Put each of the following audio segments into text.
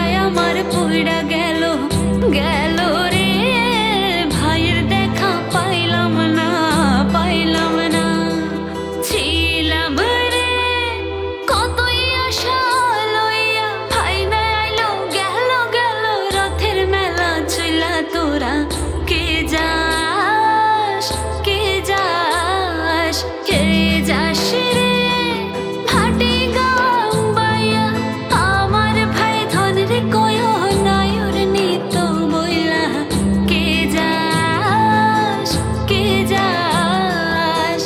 মনটায় আমার পুইড়া গেল গেল রে, ভাইয়ের দেখা পাইলাম না পাইলাম না। ছিলাম রে কতই আশা লইয়া, ভাই না আইলো গেল গেল রথের মেলা চইলা তোরা কে যাস কে যাস কে যাস রে ভাটি গাং বাইয়া, আমার ভাই ধন রে কয়ো নায়র নিত বইলা কে যাস কে যাস।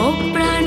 ও প্রাণ